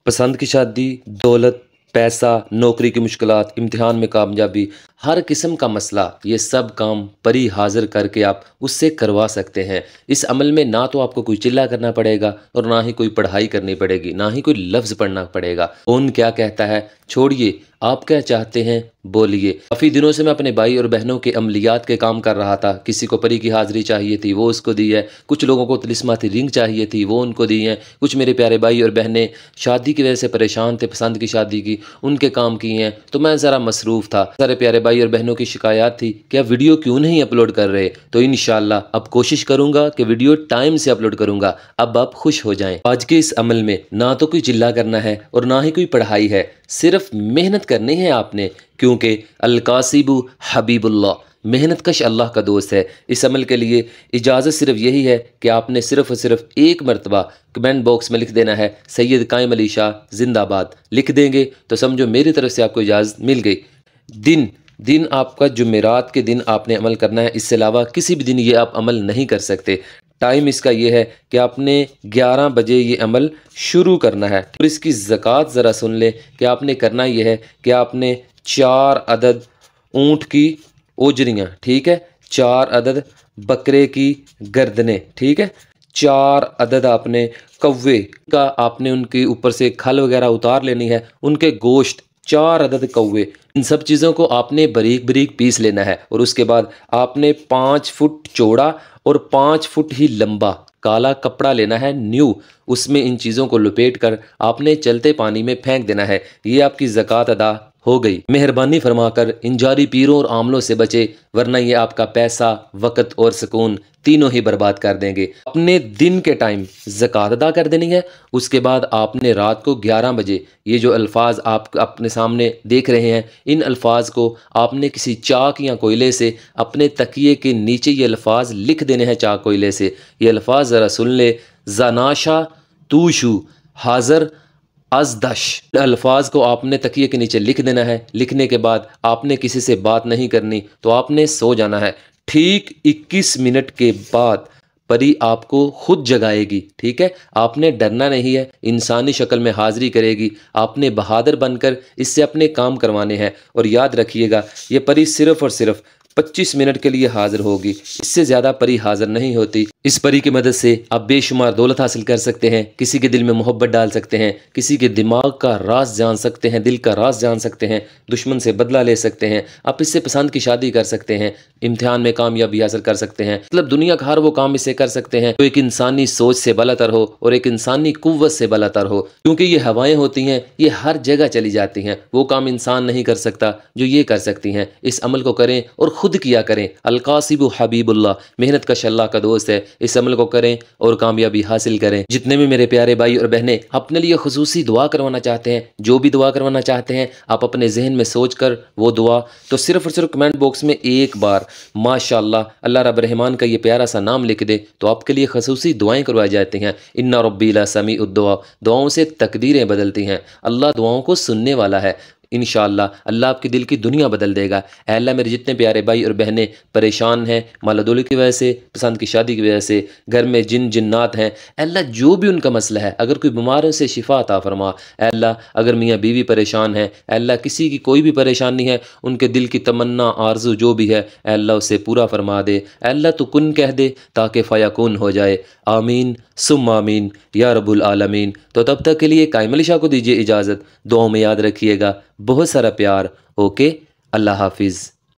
पसंद की शादी, दौलत, पैसा, नौकरी की मुश्किलात, इम्तिहान में कामयाबी, हर किस्म का मसला, ये सब काम परी हाजिर करके आप उससे करवा सकते हैं। इस अमल में ना तो आपको कोई चिल्ला करना पड़ेगा और ना ही कोई पढ़ाई करनी पड़ेगी, ना ही कोई लफ्ज़ पढ़ना पड़ेगा। कौन क्या कहता है छोड़िए, आप क्या चाहते हैं बोलिए। काफ़ी दिनों से मैं अपने भाई और बहनों के अमलियात के काम कर रहा था। किसी को परी की हाज़िरी चाहिए थी, वो उसको दी है। कुछ लोगों को तिलिस्माती रिंग चाहिए थी, वो उनको दी हैं। कुछ मेरे प्यारे भाई और बहनें शादी की वजह से परेशान थे, पसंद की शादी की, उनके काम किए हैं। तो मैं ज़रा मसरूफ़ था। सारे प्यारे भाई और बहनों की शिकायत थी कि आप वीडियो क्यों नहीं अपलोड कर रहे। तो इंशाअल्लाह अब कोशिश करूँगा कि वीडियो टाइम से अपलोड करूँगा। अब आप खुश हो जाएँ। आज के इस अमल में ना तो कोई चिल्ला करना है और ना ही कोई पढ़ाई है, सिर्फ मेहनत करनी है आपने, क्योंकि अलकासिबु हबीबुल्लाह, मेहनत कश अल्लाह का दोस्त है। इस अमल के लिए इजाज़त सिर्फ यही है कि आपने सिर्फ और सिर्फ एक मरतबा कमेंट बॉक्स में लिख देना है सैयद कायम अली शाह जिंदाबाद। लिख देंगे तो समझो मेरी तरफ से आपको इजाज़त मिल गई। दिन आपका जुमेरात के दिन आपने अमल करना है, इसके अलावा किसी भी दिन ये आप अमल नहीं कर सकते। टाइम इसका ये है कि आपने 11 बजे ये अमल शुरू करना है। और इसकी ज़कात ज़रा सुन ले कि आपने करना ये है कि आपने 4 अदद ऊँट की ओजरियाँ, ठीक है, 4 अदद बकरे की गर्दनें, ठीक है, 4 अदद आपने कौवे का, आपने उनके ऊपर से खल वगैरह उतार लेनी है, उनके गोश्त 4 अदद कौवे। इन सब चीज़ों को आपने बारीक बारीक पीस लेना है। और उसके बाद आपने 5 फुट चौड़ा और 5 फुट ही लंबा काला कपड़ा लेना है न्यू, उसमें इन चीज़ों को लपेट कर आपने चलते पानी में फेंक देना है। ये आपकी ज़कात अदा हो गई। मेहरबानी फरमाकर इन जारी पीरों और आमलों से बचे, वरना ये आपका पैसा, वक़्त और सुकून तीनों ही बर्बाद कर देंगे। अपने दिन के टाइम ज़कात अदा कर देनी है। उसके बाद आपने रात को 11 बजे ये जो अल्फाज आप अपने सामने देख रहे हैं, इन अल्फाज को आपने किसी चाक या कोयले से अपने तकिए के नीचे ये अल्फाज लिख देने हैं चाक कोयले से। ये अल्फाज ज़रा सुन ले, ज़नाशा तूशु हाज़र अज़दश। अल्फाज को आपने तकिए के नीचे लिख देना है। लिखने के बाद आपने किसी से बात नहीं करनी, तो आपने सो जाना है। ठीक 21 मिनट के बाद परी आपको खुद जगाएगी, ठीक है। आपने डरना नहीं है, इंसानी शक्ल में हाज़िरी करेगी। आपने बहादुर बनकर इससे अपने काम करवाने हैं। और याद रखिएगा, ये परी सिर्फ़ और सिर्फ 25 मिनट के लिए हाजिर होगी, इससे ज़्यादा परी हाजिर नहीं होती। इस परी की मदद से आप बेशुमार दौलत हासिल कर सकते हैं, किसी के दिल में मोहब्बत डाल सकते हैं, किसी के दिमाग का राज जान सकते हैं, दिल का राज जान सकते हैं, दुश्मन से बदला ले सकते हैं। आप इससे पसंद की शादी कर सकते हैं, इम्तिहान में कामयाबी हासिल कर सकते हैं। मतलब दुनिया का हर वो काम इससे कर सकते हैं जो एक इंसानी सोच से बलतर हो और एक इंसानी कुव्वत से बलतर हो। क्योंकि ये हवाएं होती हैं, ये हर जगह चली जाती हैं। वो काम इंसान नहीं कर सकता जो ये कर सकती हैं। इस अमल को करें और खुद किया करें। अलकासिबु हबीबुल्लाह, मेहनत का अल्लाह का दोस्त है। इस अमल को करें और कामयाबी हासिल करें। जितने भी मेरे प्यारे भाई और बहनें अपने लिए खुसूसी दुआ करवाना चाहते हैं, जो भी दुआ करवाना चाहते हैं, आप अपने जहन में सोच कर वो दुआ तो सिर्फ और सिर्फ कमेंट बॉक्स में एक बार माशाअल्लाह अल्लाह रब रहमान का ये प्यारा सा नाम लिख दे, तो आपके लिए खसूसी दुआएं करवाई जाती हैं। इन्ना रब्बी ला समीउद दुआ, दुआओं से तकदीरें बदलती हैं। अल्लाह दुआओं को सुनने वाला है। इंशाअल्लाह अल्लाह आपके दिल की दुनिया बदल देगा। ऐ अल्लाह, मेरे जितने प्यारे भाई और बहनें परेशान हैं माला दौलत की वजह से, पसंद की शादी की वजह से, घर में जिन जिन्नात हैं, ऐ अल्लाह जो भी उनका मसला है, अगर कोई बीमार है उसे शिफा अता फरमा। ऐ अल्लाह, अगर मियाँ बीवी परेशान है, ऐ अल्लाह किसी की कोई भी परेशानी है, उनके दिल की तमन्ना आरजू जो भी है, ऐ अल्लाह उसे पूरा फरमा दे। ऐ अल्लाह तू कुन कह दे ताकि फ़याकुन हो जाए। आमीन सुम्मा आमीन या रब्बुल आलमीन। तो तब तक के लिए कायम अली शाह को दीजिए इजाज़त। दुआओं में याद रखिएगा। बहुत सारा प्यार। ओके, अल्लाह हाफिज़।